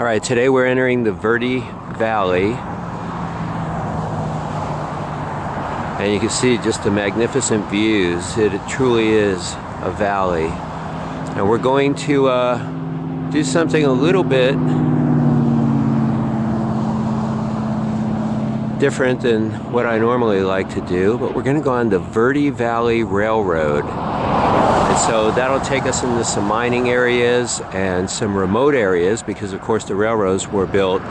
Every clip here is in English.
All right, today we're entering the Verde Valley. And you can see just the magnificent views. It truly is a valley. And we're going to do something a little bit different than what I normally like to do, but we're going to go on the Verde Valley Railroad. And so that'll take us into some mining areas and some remote areas, because of course the railroads were built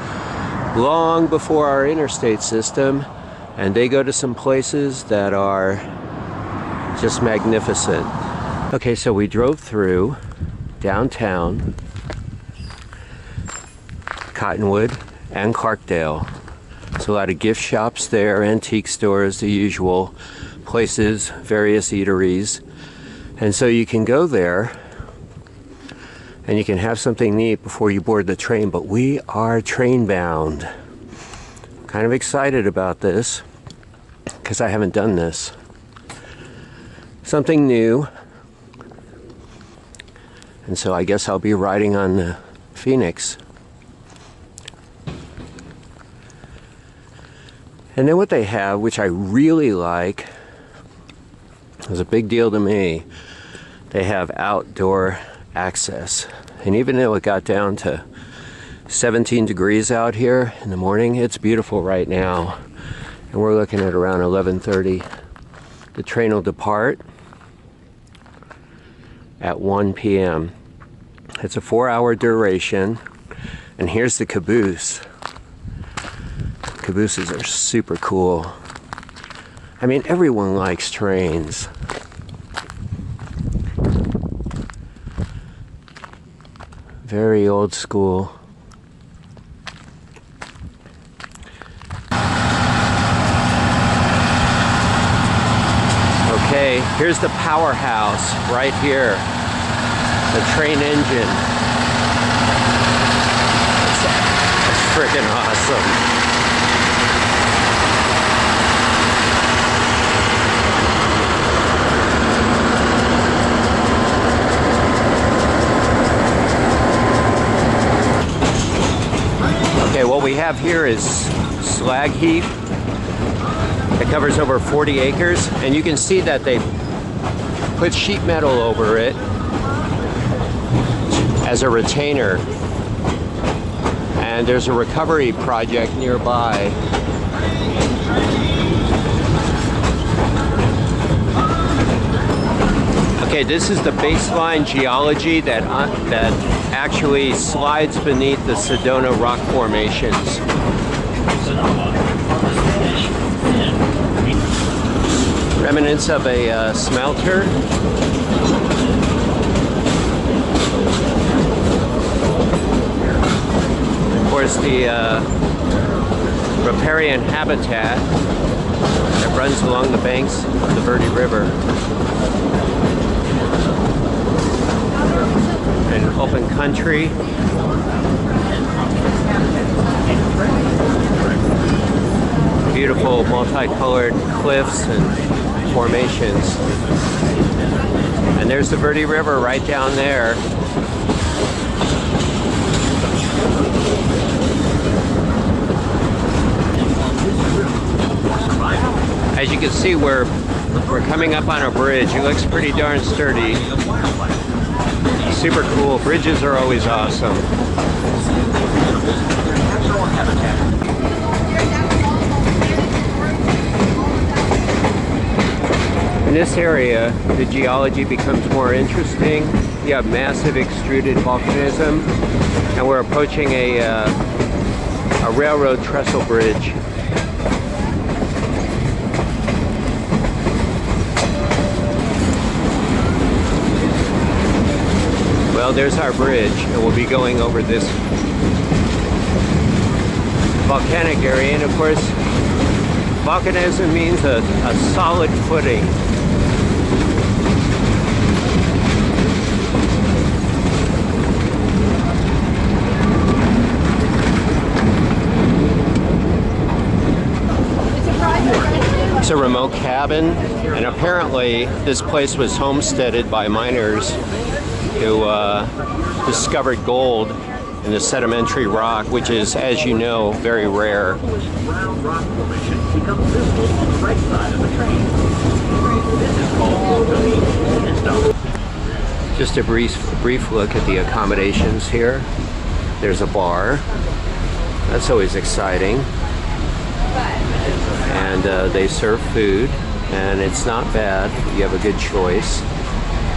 long before our interstate system, and they go to some places that are just magnificent. Okay, so we drove through downtown Cottonwood and Clarkdale. There's a lot of gift shops there, antique stores, the usual places, various eateries. And so you can go there and you can have something neat before you board the train, but we are train bound. Kind of excited about this because I haven't done this. Something new. And so I guess I'll be riding on the Phoenix. And then what they have, which I really like, is a big deal to me. They have outdoor access. And even though it got down to 17 degrees out here in the morning, it's beautiful right now. And we're looking at around 11:30. The train will depart at 1 p.m. It's a 4-hour duration. And here's the caboose. Cabooses are super cool. I mean, everyone likes trains. Very old school. Okay, here's the powerhouse right here. The train engine. It's freaking awesome. What we have here is slag heap. It covers over 40 acres, and you can see that they put sheet metal over it as a retainer. And there's a recovery project nearby. Okay, this is the baseline geology that actually slides beneath the Sedona rock formations. Remnants of a smelter. Of course, the riparian habitat that runs along the banks of the Verde River. And open country. Beautiful multicolored cliffs and formations. And there's the Verde River right down there. As you can see, we're coming up on a bridge. It looks pretty darn sturdy. Super cool. Bridges are always awesome. In this area, the geology becomes more interesting. You have massive extruded volcanism, and we're approaching a railroad trestle bridge. Well, there's our bridge, and we'll be going over this volcanic area. And of course, volcanism means a solid footing. It's a remote cabin, and apparently this place was homesteaded by miners who discovered gold in the sedimentary rock, which is, as you know, very rare. Brown rock formation becomes visible on the right side of the train. This is called volcanic. Just a brief look at the accommodations here. There's a bar. That's always exciting. And they serve food, and it's not bad. You have a good choice,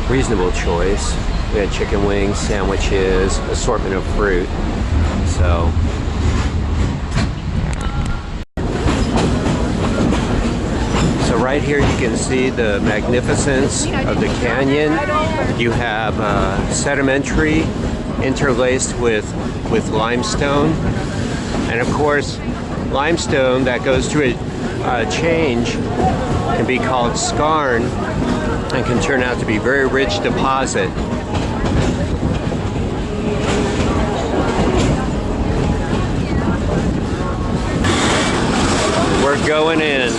reasonable choice. We had chicken wings, sandwiches, assortment of fruit. So right here you can see the magnificence of the canyon. You have sedimentary interlaced with limestone, and of course limestone that goes through a change can be called skarn and can turn out to be a very rich deposit. We're going in.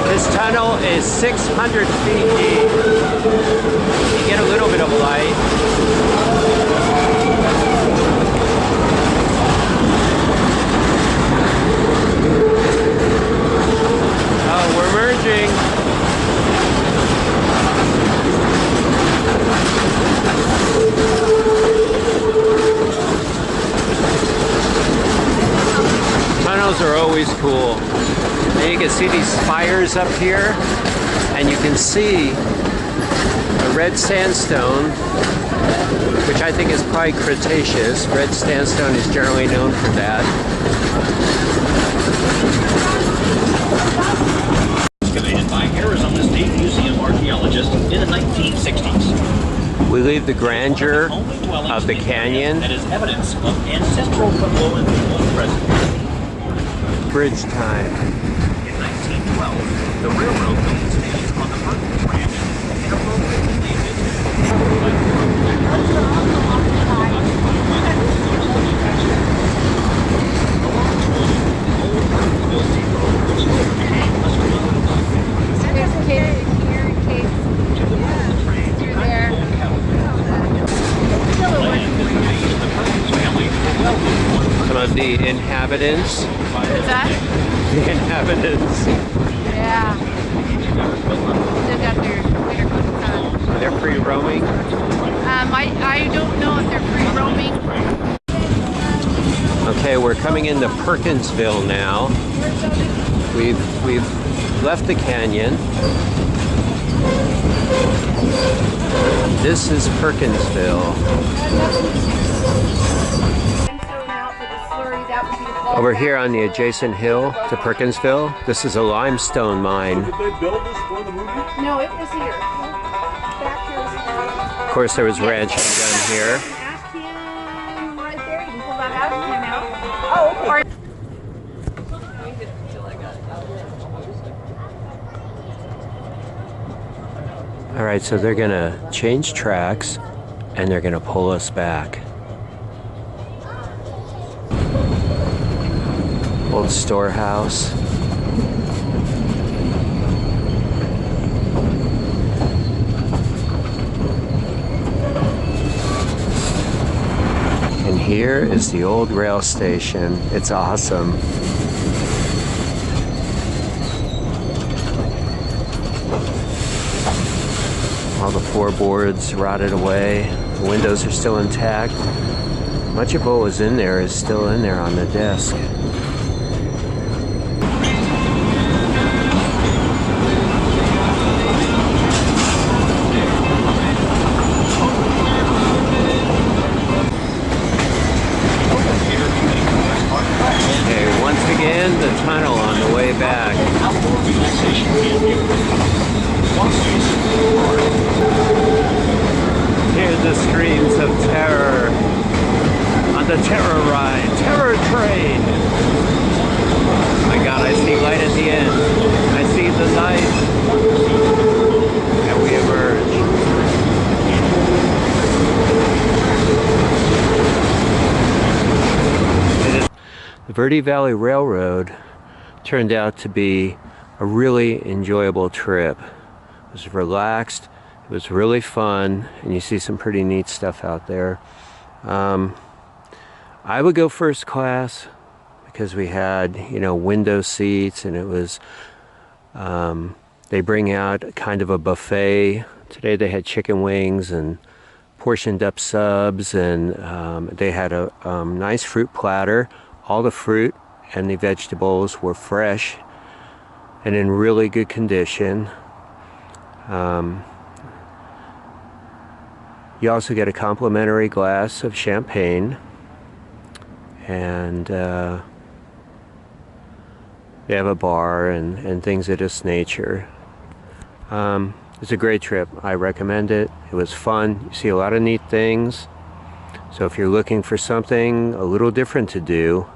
This tunnel is 600 feet deep. You get a little bit of light. Oh, we're merging. Tunnels are always cool. And you can see these spires up here, and you can see a red sandstone, which I think is probably Cretaceous. Red sandstone is generally known for that. Excavated by Arizona State Museum archaeologists in the 1960s. We leave the grandeur of the canyon. That is evidence of ancestral Puebloan people present. Bridge time. In 1912, the railroad built its stage on the Perkinsville Ranch and appropriately named it. There's a cave here, a cave through there. Some of the inhabitants. What's that? The inhabitants. Yeah. They've got their clothes on. They're free roaming. I don't know if they're free roaming. Okay, we're coming into Perkinsville now. We've left the canyon. This is Perkinsville. Over here on the adjacent hill to Perkinsville, this is a limestone mine. Did they build this for the movie? No, it was here. Back here was Of course, there was ranching done here. Ask him right there. You can pull that out of him out. Oh, or All right, so they're gonna change tracks and they're gonna pull us back. Old storehouse. And here is the old rail station. It's awesome. All the floorboards rotted away. The windows are still intact. Much of what was in there is still in there on the desk. Okay, once again, the tunnel on the way back. Hear the screams of terror on the terror ride, terror train. Oh my God, I see light at the end. I see the light. And we emerge. The Verde Valley Railroad turned out to be a really enjoyable trip. It was relaxed, it was really fun, and you see some pretty neat stuff out there. I would go first class because we had, you know, window seats, and it was, they bring out kind of a buffet. Today they had chicken wings and portioned up subs, and they had a nice fruit platter. All the fruit and the vegetables were fresh and in really good condition. You also get a complimentary glass of champagne, and they have a bar and things of this nature. It's a great trip. I recommend it. It was fun. You see a lot of neat things. So if you're looking for something a little different to do,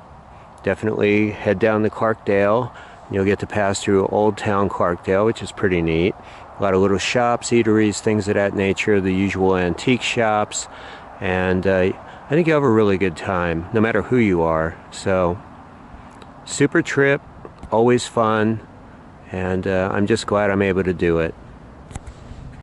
definitely head down to Clarkdale. You'll get to pass through Old Town Clarkdale, which is pretty neat. A lot of little shops, eateries, things of that nature, the usual antique shops. And I think you'll have a really good time, no matter who you are. So, super trip, always fun, and I'm just glad I'm able to do it.